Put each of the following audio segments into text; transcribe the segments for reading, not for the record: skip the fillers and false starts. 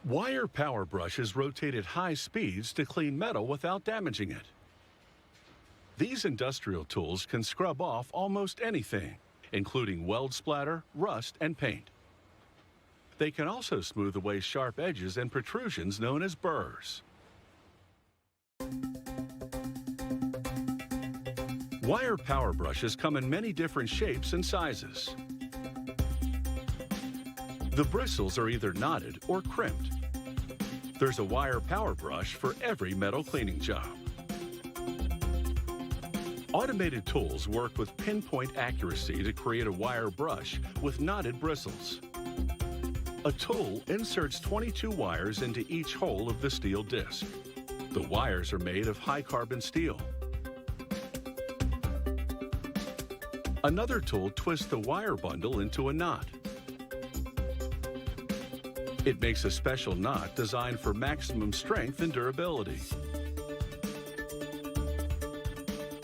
Wire power brushes rotate at high speeds to clean metal without damaging it. These industrial tools can scrub off almost anything, including weld splatter, rust, and paint. They can also smooth away sharp edges and protrusions known as burrs. Wire power brushes come in many different shapes and sizes. The bristles are either knotted or crimped. There's a wire power brush for every metal cleaning job. Automated tools work with pinpoint accuracy to create a wire brush with knotted bristles. A tool inserts 22 wires into each hole of the steel disc. The wires are made of high-carbon steel. Another tool twists the wire bundle into a knot. It makes a special knot designed for maximum strength and durability.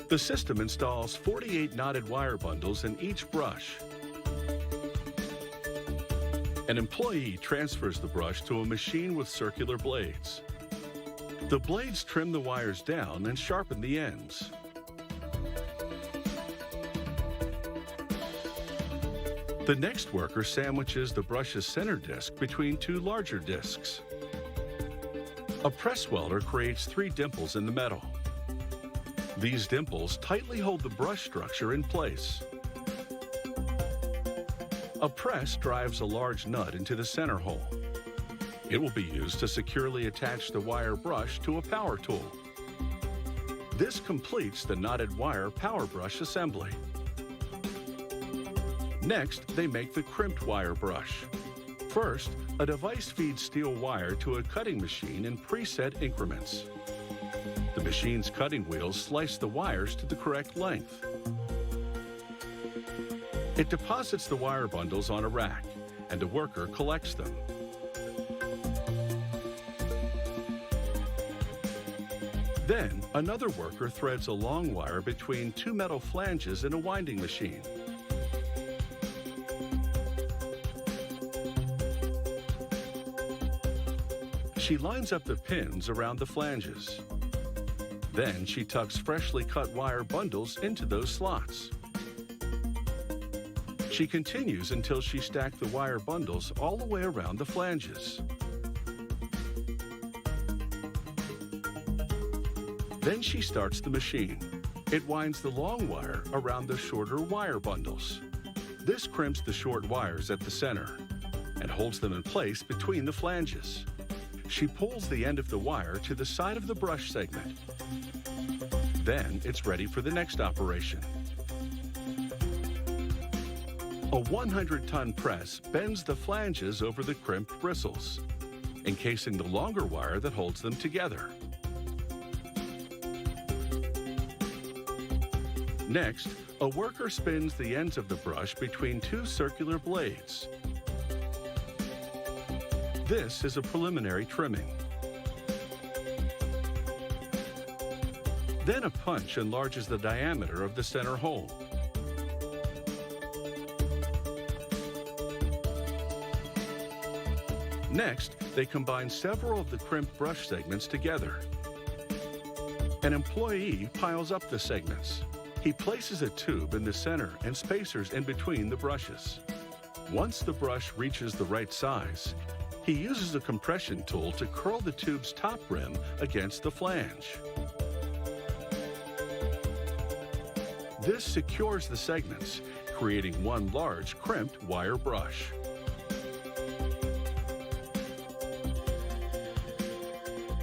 The system installs 48 knotted wire bundles in each brush. An employee transfers the brush to a machine with circular blades. The blades trim the wires down and sharpen the ends. The next worker sandwiches the brush's center disc between two larger discs. A press welder creates 3 dimples in the metal. These dimples tightly hold the brush structure in place. A press drives a large nut into the center hole. It will be used to securely attach the wire brush to a power tool. This completes the knotted wire power brush assembly. Next, they make the crimped wire brush. First, a device feeds steel wire to a cutting machine in preset increments. The machine's cutting wheels slice the wires to the correct length. It deposits the wire bundles on a rack, and a worker collects them. Then, another worker threads a long wire between 2 metal flanges in a winding machine. She lines up the pins around the flanges. Then she tucks freshly cut wire bundles into those slots. She continues until she stacks the wire bundles all the way around the flanges. Then she starts the machine. It winds the long wire around the shorter wire bundles. This crimps the short wires at the center and holds them in place between the flanges. She pulls the end of the wire to the side of the brush segment. Then it's ready for the next operation. A 100-ton press bends the flanges over the crimped bristles, encasing the longer wire that holds them together. Next, a worker spins the ends of the brush between 2 circular blades. This is a preliminary trimming. Then a punch enlarges the diameter of the center hole. Next, they combine several of the crimped brush segments together. An employee piles up the segments. He places a tube in the center and spacers in between the brushes. Once the brush reaches the right size, he uses a compression tool to curl the tube's top rim against the flange. This secures the segments, creating one large crimped wire brush.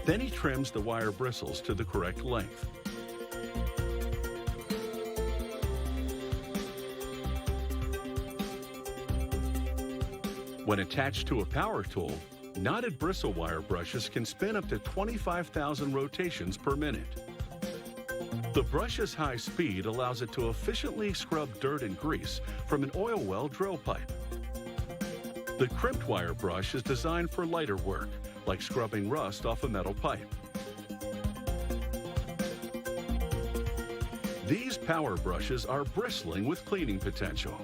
Then he trims the wire bristles to the correct length. When attached to a power tool, knotted bristle wire brushes can spin up to 25,000 rotations per minute. The brush's high speed allows it to efficiently scrub dirt and grease from an oil well drill pipe. The crimped wire brush is designed for lighter work, like scrubbing rust off a metal pipe. These power brushes are bristling with cleaning potential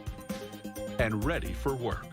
and ready for work.